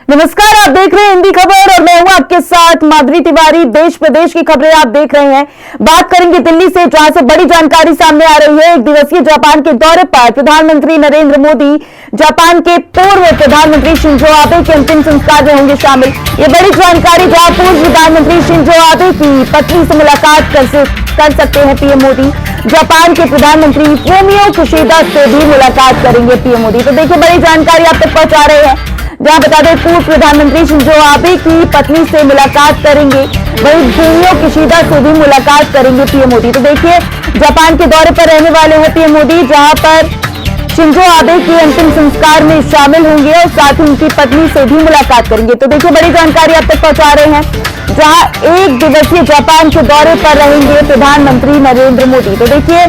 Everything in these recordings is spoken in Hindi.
नमस्कार, आप देख रहे हैं हिंदी खबर और मैं हूं आपके साथ माधुरी तिवारी। देश प्रदेश की खबरें आप देख रहे हैं। बात करेंगे दिल्ली से, जहां से बड़ी जानकारी सामने आ रही है। एक दिवसीय जापान के दौरे पर प्रधानमंत्री नरेंद्र मोदी जापान के पूर्व प्रधानमंत्री शिंजो आबे के अंतिम संस्कार में होंगे शामिल। ये बड़ी जानकारी, जहां पूर्व प्रधानमंत्री शिंजो आबे की पत्नी से मुलाकात कर सकते हैं पीएम मोदी। जापान के प्रधानमंत्री फूमियो किशिदा से भी मुलाकात करेंगे पीएम मोदी। तो देखिए, बड़ी जानकारी आप तक पहुंचा रहे हैं, जहां बता दें पूर्व प्रधानमंत्री शिंजो आबे की पत्नी से मुलाकात करेंगे, वहीं फूमियो किशिदा से भी मुलाकात करेंगे पीएम मोदी। तो देखिए, जापान के दौरे पर रहने वाले हैं पीएम मोदी, जहां पर शिंजो आबे के अंतिम संस्कार में शामिल होंगे और साथ ही उनकी पत्नी से भी मुलाकात करेंगे। तो देखिए, बड़ी जानकारी आप तक पहुंचा रहे हैं, जहां एक दिवसीय जापान के दौरे पर रहेंगे प्रधानमंत्री नरेंद्र मोदी। तो देखिए,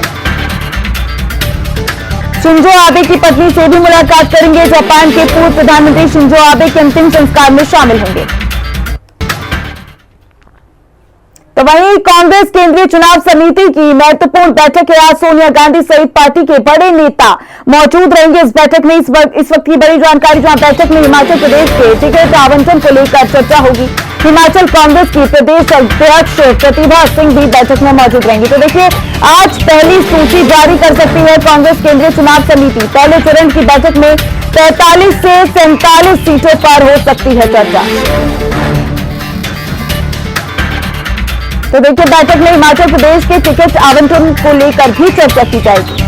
शिंजो आबे की पत्नी से भी मुलाकात करेंगे, जापान के पूर्व प्रधानमंत्री शिंजो आबे के अंतिम संस्कार में शामिल होंगे। तो वहीं कांग्रेस केंद्रीय चुनाव समिति की महत्वपूर्ण बैठक है। आज सोनिया गांधी सहित पार्टी के बड़े नेता मौजूद रहेंगे इस बैठक में। इस वक्त की बड़ी जानकारी, जहां बैठक में हिमाचल प्रदेश के टिकट आवंटन को लेकर चर्चा होगी। हिमाचल कांग्रेस की प्रदेश अध्यक्ष प्रतिभा सिंह भी बैठक में मौजूद रहेंगी। तो देखिए, आज पहली सूची जारी कर सकती है कांग्रेस केंद्रीय चुनाव समिति। पहले चरण की बैठक में 43 से 47 सीटों पर हो सकती है चर्चा। तो देखिए, बैठक में हिमाचल प्रदेश के टिकट आवंटन को लेकर भी चर्चा की जाएगी।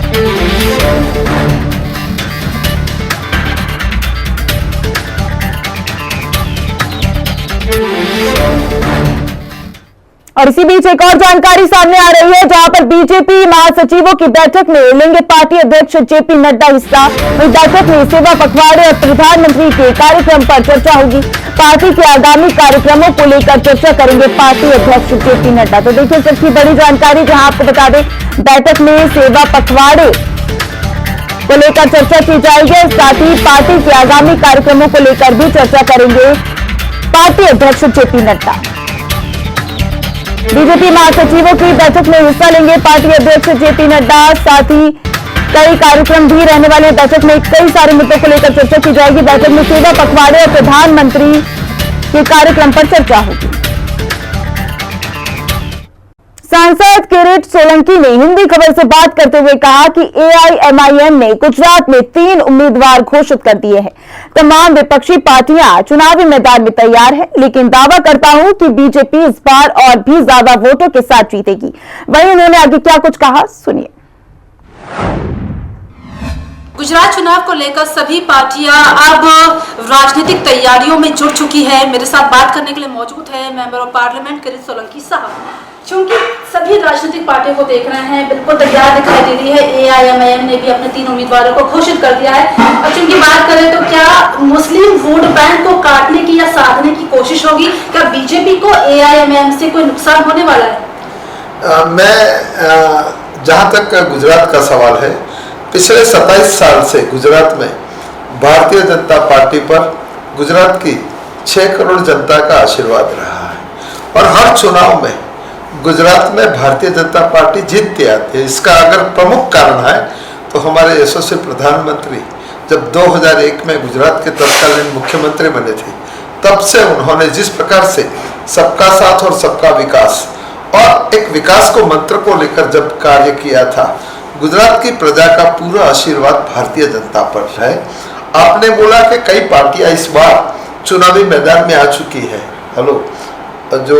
और इसी बीच एक और जानकारी सामने आ रही है, जहां पर बीजेपी महासचिवों की बैठक में लेंगे पार्टी अध्यक्ष जेपी नड्डा हिस्सा। इस बैठक में सेवा पखवाड़े और प्रधानमंत्री के कार्यक्रम पर चर्चा होगी। पार्टी के आगामी कार्यक्रमों को लेकर चर्चा करेंगे पार्टी अध्यक्ष जेपी नड्डा। तो देखिए, सबकी बड़ी जानकारी, जहां आपको बता दें बैठक में सेवा पखवाड़े को लेकर चर्चा की जाएगी, साथ ही पार्टी के आगामी कार्यक्रमों को लेकर भी चर्चा करेंगे पार्टी अध्यक्ष जेपी नड्डा। बीजेपी महासचिवों की बैठक में हिस्सा लेंगे पार्टी अध्यक्ष जेपी नड्डा, साथ ही कई कार्यक्रम भी रहने वाले। बैठक में कई सारे मुद्दों को लेकर चर्चा की जाएगी। बैठक में सेवा पखवाड़े और प्रधानमंत्री के कार्यक्रम पर चर्चा होगी। सांसद किरीट सोलंकी ने हिंदी खबर से बात करते हुए कहा कि एआईएमआईएम ने गुजरात में 3 उम्मीदवार घोषित कर दिए हैं। तमाम विपक्षी पार्टियां चुनावी मैदान में तैयार है, लेकिन दावा करता हूं कि बीजेपी इस बार और भी ज्यादा वोटों के साथ जीतेगी। वहीं उन्होंने आगे क्या कुछ कहा, सुनिए। गुजरात चुनाव को लेकर सभी पार्टियां अब राजनीतिक तैयारियों में जुट चुकी है। मेरे साथ बात करने के लिए मौजूद है मेंबर ऑफ पार्लियामेंट किरीट सोलंकी साहब। क्योंकि सभी राजनीतिक पार्टियों को देख रहे हैं, बिल्कुल तैयार दिखाई दे रही है। एआईएमआईएम ने भी अपने 3 उम्मीदवारों को घोषित कर दिया है। और चूंकि बात करें तो क्या मुस्लिम वोट बैंक को काटने की या साधने की कोशिश होगी? क्या बीजेपी को एआईएमआईएम से कोई नुकसान होने वाला है? मैं जहाँ तक गुजरात का सवाल है, पिछले 27 साल से गुजरात में भारतीय जनता पार्टी पर गुजरात की 6 करोड़ जनता का आशीर्वाद रहा है और हर चुनाव में गुजरात में भारतीय जनता पार्टी जीतती आती है। इसका अगर प्रमुख कारण है तो हमारे यशस्वी प्रधानमंत्री जब 2001 में गुजरात के तत्कालीन मुख्यमंत्री बने थे, तब से उन्होंने जिस प्रकार से सबका साथ और सबका विकास और एक विकास को मंत्र को लेकर जब कार्य किया था, गुजरात की प्रजा का पूरा आशीर्वाद भारतीय जनता पर है। आपने बोला कि कई पार्टियां इस बार चुनावी मैदान में आ चुकी है। हेलो, जो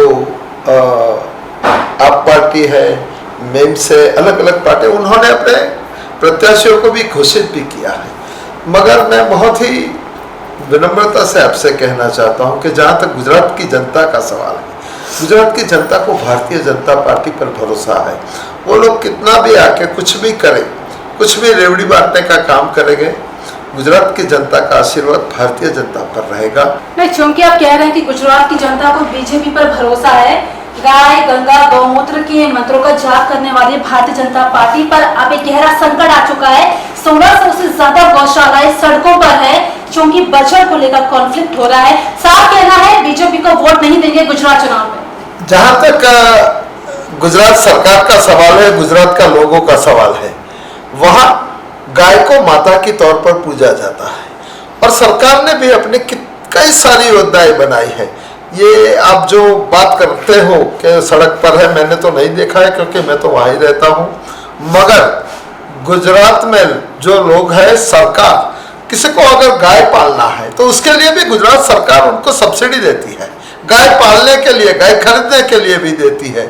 आप पार्टी है, मेम से अलग अलग पार्टी, उन्होंने अपने प्रत्याशियों को भी घोषित भी किया है। मगर मैं बहुत ही विनम्रता से आपसे कहना चाहता हूं कि जहां तक गुजरात की जनता का सवाल है, गुजरात की जनता को भारतीय जनता पार्टी पर भरोसा है। वो लोग कितना भी आके कुछ भी करें, कुछ भी रेवड़ी बांटने का काम करेंगे, गुजरात की जनता का आशीर्वाद भारतीय जनता पर रहेगा। नहीं, क्योंकि आप कह रहे हैं कि गुजरात की जनता को बीजेपी पर भरोसा है। गाय गंगा गौमूत्र के मंत्रों का जाप करने वाली भारतीय जनता पार्टी पर अब एक गहरा संकट आ चुका है। 1600 से ज्यादा गौशालाएं सड़कों पर है, क्योंकि बजट को लेकर कॉन्फ्लिक्ट हो रहा है। साफ कहना है बीजेपी को वोट नहीं देंगे गुजरात चुनाव में। जहां तक गुजरात सरकार का सवाल है, गुजरात का लोगों का सवाल है, वहां गाय को माता के तौर पर पूजा जाता है और सरकार ने भी अपने कई सारी योजनाएं बनाई है। ये आप जो बात करते हो कि सड़क पर है, मैंने तो नहीं देखा है क्योंकि मैं तो वहाँ ही रहता हूँ, मगर गुजरात में जो लोग हैं, सरकार किसी को अगर गाय पालना है तो उसके लिए भी गुजरात सरकार उनको सब्सिडी देती है, गाय पालने के लिए, गाय खरीदने के लिए भी देती है।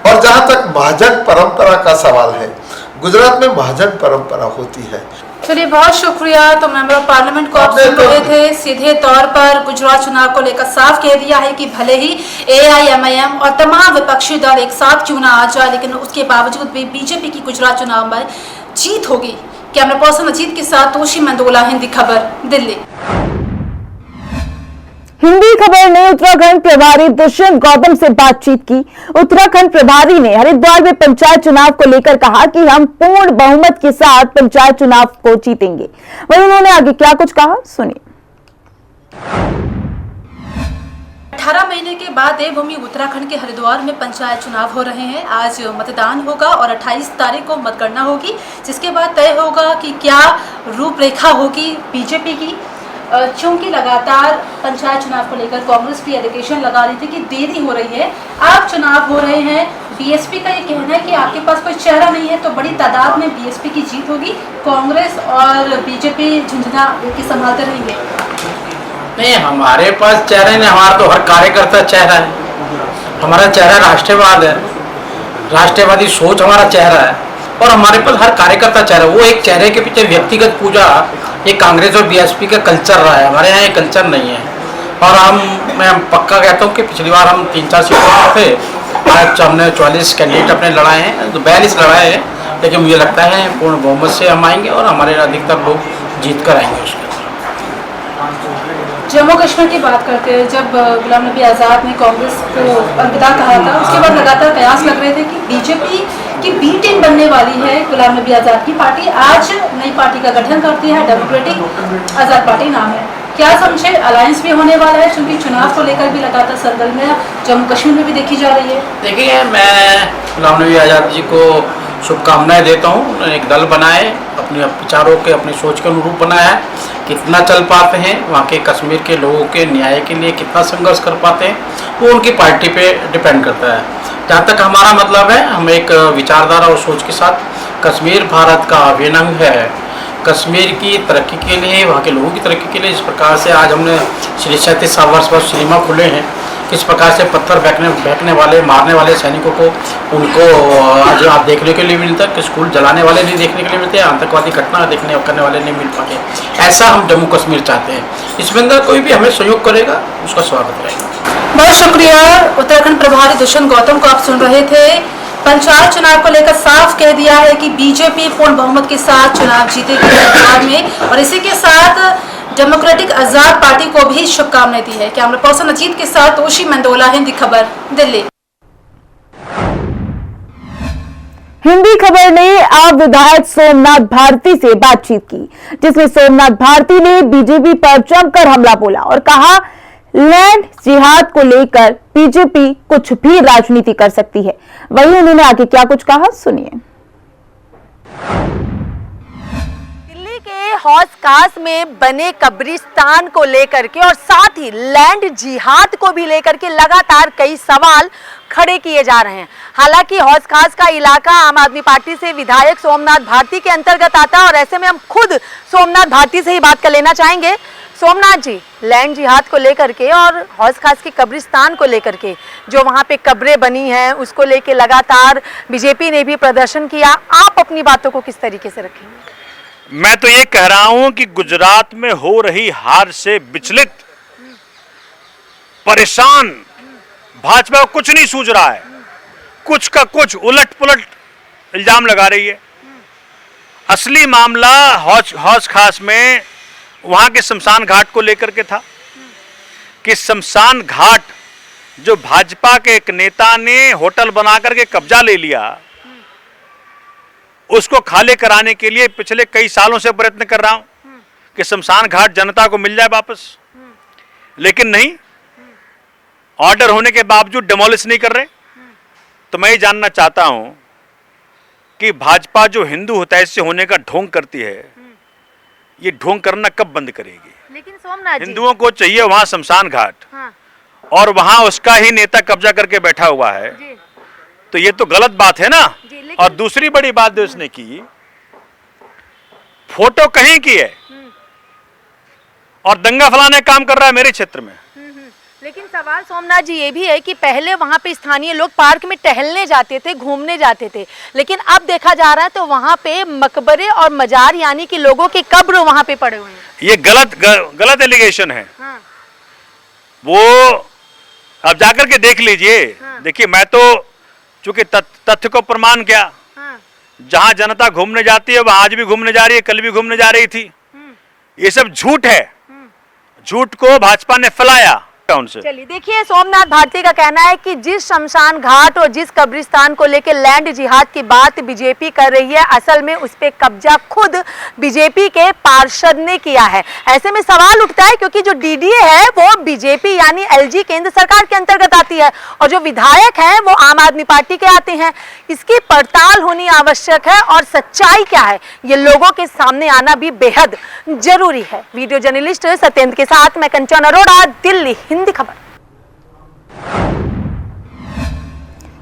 और जहाँ तक महाजन परंपरा का सवाल है, गुजरात में महाजन परंपरा होती है। चलिए, बहुत शुक्रिया। तो मेंबर ऑफ पार्लियामेंट को आप सुन रहे थे। सीधे तौर पर गुजरात चुनाव को लेकर साफ कह दिया है कि भले ही AIMIM और तमाम विपक्षी दल एक साथ क्यों ना आ जाए, लेकिन उसके बावजूद भी बीजेपी की गुजरात चुनाव में जीत होगी। कैमरा पर्सन अजीत के साथ तोशी मंदोला, हिंदी खबर, दिल्ली। हिंदी खबर ने उत्तराखंड प्रभारी दुष्यंत गौतम से बातचीत की। उत्तराखंड प्रभारी ने हरिद्वार में पंचायत चुनाव को लेकर कहा कि हम पूर्ण बहुमत के साथ पंचायत चुनाव को जीतेंगे। वहीं उन्होंने आगे क्या कुछ कहा, सुनिए। 18 महीने के बाद देवभूमि उत्तराखंड के हरिद्वार में पंचायत चुनाव हो रहे हैं। आज मतदान होगा और 28 तारीख को मतगणना होगी, जिसके बाद तय होगा कि क्या रूपरेखा होगी बीजेपी की। क्योंकि लगातार पंचायत चुनाव को लेकर कांग्रेस भी एलिगेशन लगा रही थी कि देरी हो रही है, आप चुनाव हो रहे हैं। बीएसपी का ये कहना है कि आपके पास कोई चेहरा नहीं है, तो बड़ी तादाद में बीएसपी की जीत होगी। कांग्रेस और बीजेपी झुंझुना की संभालते रहेंगे। नहीं, हमारे पास चेहरे नहीं, हमारा तो हर कार्यकर्ता चेहरा है। हमारा चेहरा राष्ट्रवाद है, राष्ट्रवादी सोच हमारा चेहरा है, और हमारे पास हर कार्यकर्ता चेहरा। वो एक चेहरे के पीछे व्यक्तिगत पूजा, ये कांग्रेस और बीएसपी का कल्चर रहा है। हमारे यहाँ ये कल्चर नहीं है। और मैं पक्का कहता हूँ कि पिछली बार हम 3-4 सीटों पे, आज हमने 44 कैंडिडेट अपने लड़ाए हैं, तो 42 लड़ाए हैं, लेकिन मुझे लगता है पूर्ण बहुमत से हम आएंगे और हमारे अधिकतर लोग जीत कर आएंगे। उसके जम्मू कश्मीर की बात करते हैं, जब गुलाम नबी आज़ाद ने कांग्रेस को अलविदा कहा था, उसके बाद लगातार कयास लग रहे थे कि बीजेपी की बी टीम बनने वाली है गुलाम नबी आज़ाद की पार्टी। आज नई पार्टी का गठन करती है, डेमोक्रेटिक आज़ाद पार्टी नाम है। क्या समझे, अलायंस भी होने वाला है, क्योंकि चुनाव को लेकर भी लगातार सरगर्मियां जम्मू कश्मीर में भी देखी जा रही है। देखिए, मैं गुलाम नबी आज़ाद जी को शुभकामनाएं देता हूँ। उन्होंने एक दल बनाए, अपने विचारों के, अपनी सोच के अनुरूप बनाया है। कितना चल पाते हैं, वहाँ के कश्मीर के लोगों के न्याय के लिए कितना संघर्ष कर पाते हैं, वो उनकी पार्टी पे डिपेंड करता है। जहाँ तक हमारा मतलब है, हम एक विचारधारा और सोच के साथ, कश्मीर भारत का अभिन्न अंग है। कश्मीर की तरक्की के लिए, वहाँ के लोगों की तरक्की के लिए, जिस प्रकार से आज हमने 37 वर्ष बाद सिनेमा खुले हैं, किस प्रकार से पत्थर फेंकने वाले, मारने वाले सैनिकों को उनको आज आप देखने के लिए मिलता है, कि स्कूल जलाने वाले नहीं देखने के लिए मिलते हैं, आतंकवादी घटना करने वाले नहीं मिल पाते। ऐसा हम जम्मू कश्मीर चाहते हैं। इसमें अंदर कोई भी हमें सहयोग करेगा, उसका स्वागत रहेगा। बहुत शुक्रिया। उत्तराखंड प्रभारी दुष्यंत गौतम को आप सुन रहे थे। पंचायत चुनाव को लेकर साफ कह दिया है कि बीजेपी पूर्ण बहुमत के साथ चुनाव जीतेगी हरिद्वार में, और इसी के साथ डेमोक्रेटिक आजाद पार्टी को भी शुभकामनाएं दी है। कैमरा पर्सन अजीत के साथ तोशी मंदोला, हिंदी खबर, दिल्ली। हिंदी खबर ने आप विधायक सोमनाथ भारती से बातचीत की, जिसमें सोमनाथ भारती ने बीजेपी पर जमकर हमला बोला और कहा लैंड जिहाद को लेकर बीजेपी कुछ भी राजनीति कर सकती है। वहीं उन्होंने आगे क्या कुछ कहा, सुनिए। दिल्ली के हौज खास में बने कब्रिस्तान को लेकर के और साथ ही लैंड जिहाद को भी लेकर के लगातार कई सवाल खड़े किए जा रहे हैं। हालांकि हौज खास का इलाका आम आदमी पार्टी से विधायक सोमनाथ भारती के अंतर्गत आता है, और ऐसे में हम खुद सोमनाथ भारती से ही बात कर लेना चाहेंगे। सोमनाथ जी, लैंड जिहाद को लेकर के और हौज खास की कब्रिस्तान को लेकर के जो वहाँ पे कब्रें बनी हैं, उसको लेके लगातार बीजेपी ने भी प्रदर्शन किया, आप अपनी बातों को किस तरीके से रखेंगे? मैं तो ये कह रहा हूं कि गुजरात में हो रही हार से विचलित, परेशान भाजपा को कुछ नहीं सूझ रहा है। कुछ का कुछ उलट पुलट इल्जाम लगा रही है। असली मामला हौज खास में वहां के शमशान घाट को लेकर के था कि शमशान घाट जो भाजपा के एक नेता ने होटल बना करके कब्जा ले लिया, उसको खाली कराने के लिए पिछले कई सालों से प्रयत्न कर रहा हूं कि शमशान घाट जनता को मिल जाए वापस, लेकिन नहीं, ऑर्डर होने के बावजूद डिमोलिश नहीं कर रहे। तो मैं ये जानना चाहता हूं कि भाजपा जो हिंदू हितैषी होने का ढोंग करती है, ये ढोंग करना कब बंद करेगी? लेकिन सोमनाथ जी, हिंदुओं को चाहिए वहां शमशान घाट, हाँ, और वहां उसका ही नेता कब्जा करके बैठा हुआ है, जी, तो ये तो गलत बात है ना। जी, लेकिन- और दूसरी बड़ी बात जो उसने की, फोटो कहीं की है और दंगा फलाने काम कर रहा है मेरे क्षेत्र में। लेकिन सवाल सोमनाथ जी ये भी है कि पहले वहाँ पे स्थानीय लोग पार्क में टहलने जाते थे, घूमने जाते थे, लेकिन अब देखा जा रहा है तो वहाँ पे मकबरे और मजार यानी कि लोगों के कब्र वहाँ पे पड़े हुए हैं। ये गलत एलिगेशन है। हाँ, वो अब जाकर के देख लीजिए। हाँ। देखिए, मैं तो चूंकि तथ्य को प्रमाण किया, हाँ, जहां जनता घूमने जाती है वहां आज भी घूमने जा रही है, कल भी घूमने जा रही थी। ये सब झूठ है। झूठ को भाजपा ने फैलाया उनसे। चलिए देखिए, सोमनाथ भारती का कहना है कि जिस शमशान घाट और जिस कब्रिस्तान को लेकर लैंड जिहाद की बात बीजेपी कर रही है, असल में उस पे कब्जा खुद बीजेपी के पार्षद ने किया है। ऐसे में सवाल उठता है क्योंकि जो डीडीए है वो बीजेपी यानी एलजी केंद्र सरकार के अंतर्गत आती है और जो विधायक हैं वो आम आदमी पार्टी के आते हैं। इसकी पड़ताल होनी आवश्यक है और सच्चाई क्या है ये लोगों के सामने आना भी बेहद जरूरी है। वीडियो जर्नलिस्ट सत्येंद्र के साथ मैं कंचन अरोड़ा, दिल्ली, हिंदी खबर।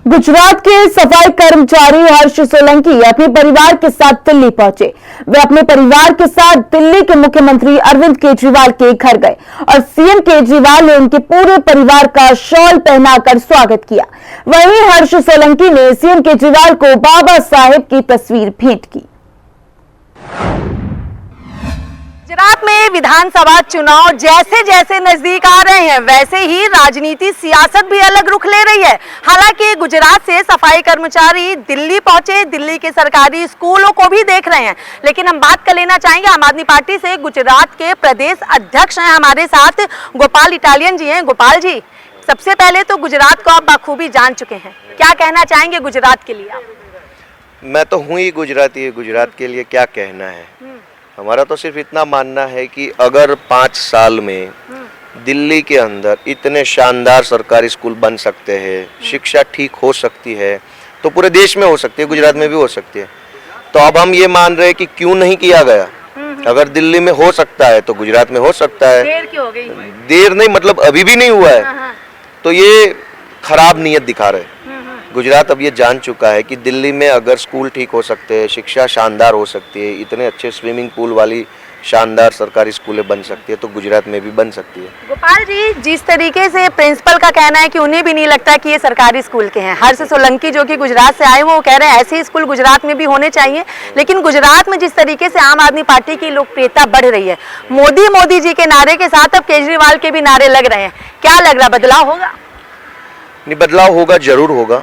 गुजरात के सफाई कर्मचारी हर्ष सोलंकी अपने परिवार के साथ दिल्ली पहुंचे। वे अपने परिवार के साथ दिल्ली के मुख्यमंत्री अरविंद केजरीवाल के घर गए और सीएम केजरीवाल ने उनके पूरे परिवार का शॉल पहनाकर स्वागत किया। वहीं हर्ष सोलंकी ने सीएम केजरीवाल को बाबा साहेब की तस्वीर भेंट की। गुजरात में विधानसभा चुनाव जैसे जैसे नजदीक आ रहे हैं वैसे ही राजनीति सियासत भी अलग रुख ले रही है। हालांकि गुजरात से सफाई कर्मचारी दिल्ली पहुंचे, दिल्ली के सरकारी स्कूलों को भी देख रहे हैं, लेकिन हम बात कर लेना चाहेंगे आम आदमी पार्टी से। गुजरात के प्रदेश अध्यक्ष हैं हमारे साथ, गोपाल इटालियन जी हैं। गोपाल जी, सबसे पहले तो गुजरात को आप बखूबी जान चुके हैं, क्या कहना चाहेंगे गुजरात के लिए आप? मैं तो हूँ ही गुजराती, गुजरात के लिए क्या कहना है। हमारा तो सिर्फ इतना मानना है कि अगर 5 साल में दिल्ली के अंदर इतने शानदार सरकारी स्कूल बन सकते हैं, शिक्षा ठीक हो सकती है, तो पूरे देश में हो सकती है, गुजरात में भी हो सकती है। तो अब हम ये मान रहे हैं कि क्यों नहीं किया गया। अगर दिल्ली में हो सकता है तो गुजरात में हो सकता है। देर क्यों हो गई? देर नहीं, मतलब अभी भी नहीं हुआ है, तो ये खराब नीयत दिखा रहे। गुजरात अब ये जान चुका है कि दिल्ली में अगर स्कूल ठीक हो सकते हैं, शिक्षा शानदार हो सकती है, इतने अच्छे स्विमिंग पूल वाली शानदार सरकारी स्कूलें बन सकती है, तो गुजरात में भी बन सकती है। गोपाल जी, जिस तरीके से प्रिंसिपल का कहना है कि उन्हें भी नहीं लगता कि ये सरकारी स्कूल के हैं, हर्ष सोलंकी जो कि गुजरात से आए वो कह रहे हैं ऐसे स्कूल गुजरात में भी होने चाहिए, लेकिन गुजरात में जिस तरीके से आम आदमी पार्टी की लोकप्रियता बढ़ रही है, मोदी जी के नारे के साथ अब केजरीवाल के भी नारे लग रहे हैं, क्या लग रहा बदलाव होगा? नहीं, बदलाव होगा, जरूर होगा।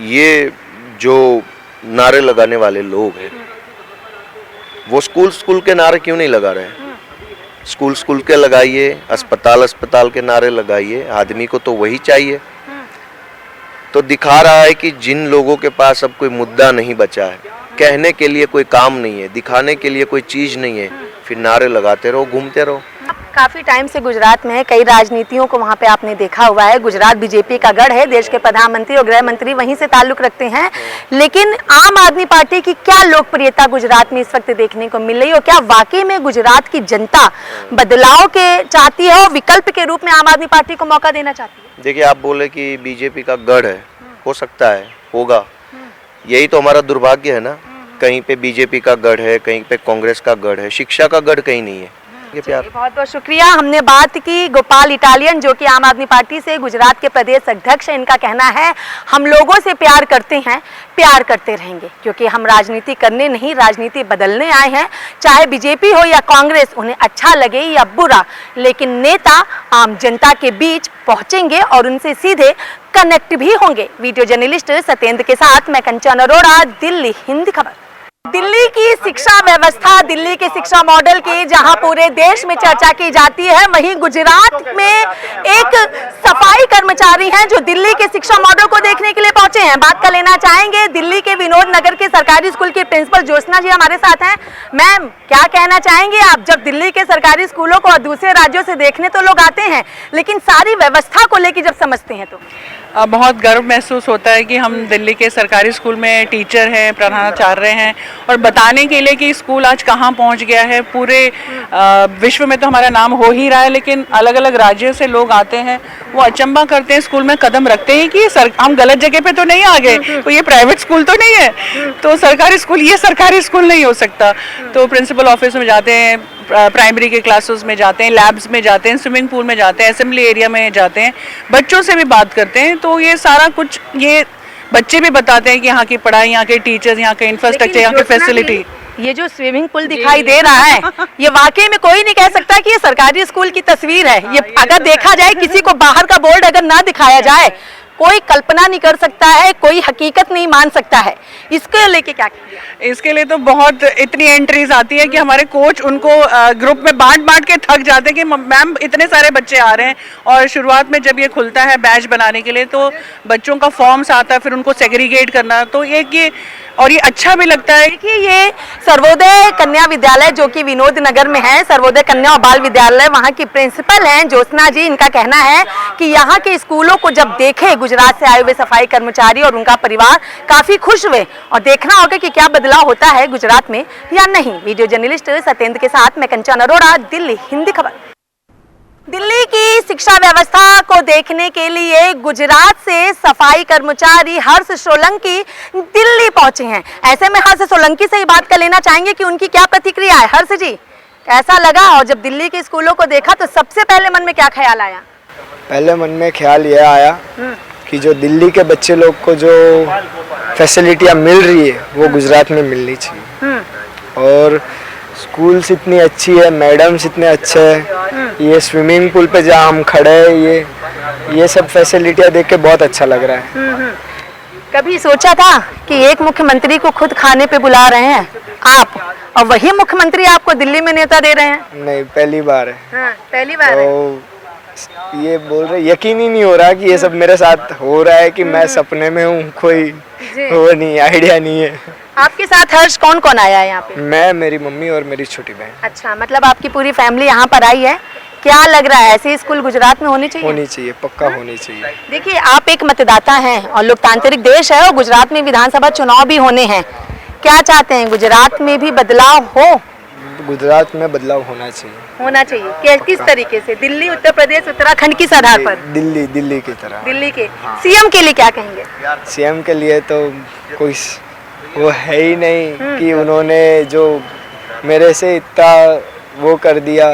ये जो नारे लगाने वाले लोग हैं वो स्कूल के नारे क्यों नहीं लगा रहे? स्कूल के लगाइए, अस्पताल के नारे लगाइए, आदमी को तो वही चाहिए। तो दिखा रहा है कि जिन लोगों के पास अब कोई मुद्दा नहीं बचा है, कहने के लिए कोई काम नहीं है, दिखाने के लिए कोई चीज नहीं है, फिर नारे लगाते रहो, घूमते रहो। काफी टाइम से गुजरात में है, कई राजनीतियों को वहाँ पे आपने देखा हुआ है। गुजरात बीजेपी का गढ़ है, देश के प्रधानमंत्री और गृह मंत्री वहीं से ताल्लुक रखते हैं, लेकिन आम आदमी पार्टी की क्या लोकप्रियता गुजरात में इस वक्त देखने को मिल रही है और क्या वाकई में गुजरात की जनता बदलाव के चाहती है और विकल्प के रूप में आम आदमी पार्टी को मौका देना चाहती है? देखिए, आप बोले कि बीजेपी का गढ़ है, हो सकता है, होगा, यही तो हमारा दुर्भाग्य है ना। कहीं पे बीजेपी का गढ़ है, कहीं पे कांग्रेस का गढ़ है, शिक्षा का गढ़ कहीं नहीं है। ये प्यार। बहुत बहुत शुक्रिया। हमने बात की गोपाल इटालियन जो कि आम आदमी पार्टी से गुजरात के प्रदेश अध्यक्ष हैं। इनका कहना है हम लोगों से प्यार करते हैं, प्यार करते रहेंगे, क्योंकि हम राजनीति करने नहीं, राजनीति बदलने आए हैं। चाहे बीजेपी हो या कांग्रेस, उन्हें अच्छा लगे या बुरा, लेकिन नेता आम जनता के बीच पहुंचेंगे और उनसे सीधे कनेक्ट भी होंगे। वीडियो जर्नलिस्ट सत्येंद्र के साथ मैं कंचन अरोड़ा, दिल्ली, हिंदी खबर। दिल्ली की शिक्षा व्यवस्था, दिल्ली के शिक्षा मॉडल की जहां पूरे देश में चर्चा की जाती है, वहीं गुजरात में एक सफाई कर्मचारी हैं जो दिल्ली के शिक्षा मॉडल को देखने के लिए पहुंचे हैं। बात कर लेना चाहेंगे दिल्ली के विनोद नगर के सरकारी स्कूल की प्रिंसिपल ज्योत्सना जी हमारे साथ हैं। मैम, क्या कहना चाहेंगे आप? जब दिल्ली के सरकारी स्कूलों को दूसरे राज्यों से देखने तो लोग आते हैं, लेकिन सारी व्यवस्था को लेकर जब समझते हैं तो बहुत गर्व महसूस होता है कि हम दिल्ली के सरकारी स्कूल में टीचर हैं, प्रधानाचार्य हैं और बताने के लिए कि स्कूल आज कहाँ पहुँच गया है। पूरे विश्व में तो हमारा नाम हो ही रहा है, लेकिन अलग अलग राज्यों से लोग आते हैं, वो अचंभा करते हैं, स्कूल में कदम रखते हैं कि हम गलत जगह पे तो नहीं आ गए, तो ये प्राइवेट स्कूल तो नहीं है, तो सरकारी स्कूल, ये सरकारी स्कूल नहीं हो सकता। तो प्रिंसिपल ऑफिस में जाते हैं, प्राइमरी के क्लासेस में जाते हैं, लैब्स में जाते हैं, स्विमिंग पूल में जाते हैं, असेंबली एरिया में जाते हैं, बच्चों से भी बात करते हैं। तो ये सारा कुछ ये बच्चे भी बताते हैं कि यहाँ की पढ़ाई, यहाँ के टीचर्स, यहाँ के इंफ्रास्ट्रक्चर, यहाँ की फैसिलिटी। ये जो स्विमिंग पूल दिखाई दे रहा है, ये वाकई में कोई नहीं कह सकता कि ये सरकारी स्कूल की तस्वीर है। ये अगर देखा जाए, किसी को बाहर का बोर्ड अगर ना दिखाया जाए, कोई कल्पना नहीं कर सकता है, कोई हकीकत नहीं मान सकता है। इसके लेके क्या किया? इसके लिए तो बहुत इतनी एंट्रीज आती है कि हमारे कोच उनको ग्रुप में बांट के थक जाते हैं कि मैम इतने सारे बच्चे आ रहे हैं। और शुरुआत में जब ये खुलता है बैच बनाने के लिए, तो बच्चों का फॉर्म्स आता है, फिर उनको सेग्रीगेट करना, तो ये और ये अच्छा भी लगता है। देखिए, ये सर्वोदय कन्या विद्यालय जो कि विनोद नगर में है, सर्वोदय कन्या और बाल विद्यालय, वहाँ की प्रिंसिपल हैं ज्योत्सना जी। इनका कहना है कि यहाँ के स्कूलों को जब देखे गुजरात से आए हुए सफाई कर्मचारी और उनका परिवार, काफी खुश हुए। और देखना होगा कि क्या बदलाव होता है गुजरात में या नहीं। वीडियो जर्नलिस्ट सत्येंद्र के साथ मैं कंचन अरोड़ा, दिल्ली, हिंदी खबर। दिल्ली की शिक्षा व्यवस्था को देखने के लिए गुजरात से सफाई कर्मचारी हर्ष सोलंकी दिल्ली पहुंचे हैं। ऐसे में हर्ष सोलंकी से ही बात कर लेना चाहेंगे कि उनकी क्या प्रतिक्रिया है। हर्ष जी, कैसा लगा? और जब दिल्ली के स्कूलों को देखा तो सबसे पहले मन में क्या ख्याल आया? पहले मन में ख्याल यह आया कि जो दिल्ली के बच्चे लोग को जो फैसिलिटियाँ मिल रही है वो गुजरात में मिलनी चाहिए। और स्कूल्स इतनी अच्छी है, मैडम्स इतने अच्छे हैं, ये स्विमिंग पूल पे जहाँ हम खड़े हैं, ये सब फैसिलिटियाँ देख के बहुत अच्छा लग रहा है। कभी सोचा था कि एक मुख्यमंत्री को खुद खाने पे बुला रहे हैं आप, और वही मुख्यमंत्री आपको दिल्ली में नेता दे रहे हैं? नहीं, पहली बार है। हाँ, पहली बार है। तो ये बोल रहे, यकीन ही नहीं हो रहा कि ये सब मेरे साथ हो रहा है, कि मैं सपने में हूँ, कोई वो नहीं, आइडिया नहीं है। आपके साथ हर्ष कौन कौन आया है यहाँ पे? मैं, मेरी मम्मी और मेरी छोटी बहन। अच्छा, मतलब आपकी पूरी फैमिली यहाँ पर आई है। क्या लग रहा है, ऐसे स्कूल गुजरात में होने चाहिए? होनी चाहिए, पक्का होनी चाहिए। देखिए, आप एक मतदाता हैं और लोकतांत्रिक देश है, और गुजरात में विधानसभा चुनाव भी होने हैं। क्या चाहते हैं, गुजरात में भी बदलाव हो? गुजरात में बदलाव होना चाहिए। होना चाहिए। किस तरीके से? दिल्ली, उत्तर प्रदेश, उत्तराखंड किस आधार पर? दिल्ली की तरह। दिल्ली के सीएम के लिए क्या कहेंगे? सीएम के लिए तो कोई वो है ही नहीं कि उन्होंने जो मेरे से इतना वो कर दिया,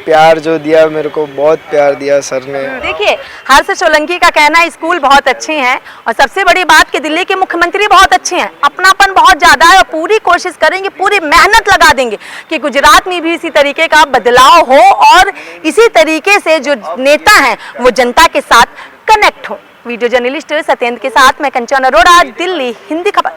प्यार जो दिया, मेरे को बहुत प्यार दिया सर ने। देखिए, हर्ष सोलंकी का कहना है स्कूल बहुत अच्छे हैं, और सबसे बड़ी बात कि दिल्ली के मुख्यमंत्री बहुत अच्छे हैं, अपनापन बहुत ज्यादा है, और पूरी कोशिश करेंगे, पूरी मेहनत लगा देंगे कि गुजरात में भी इसी तरीके का बदलाव हो, और इसी तरीके से जो नेता हैं वो जनता के साथ कनेक्ट हो। वीडियो जर्नलिस्ट सत्येंद्र के साथ मैं कंचन अरोड़ा, दिल्ली, हिंदी खबर।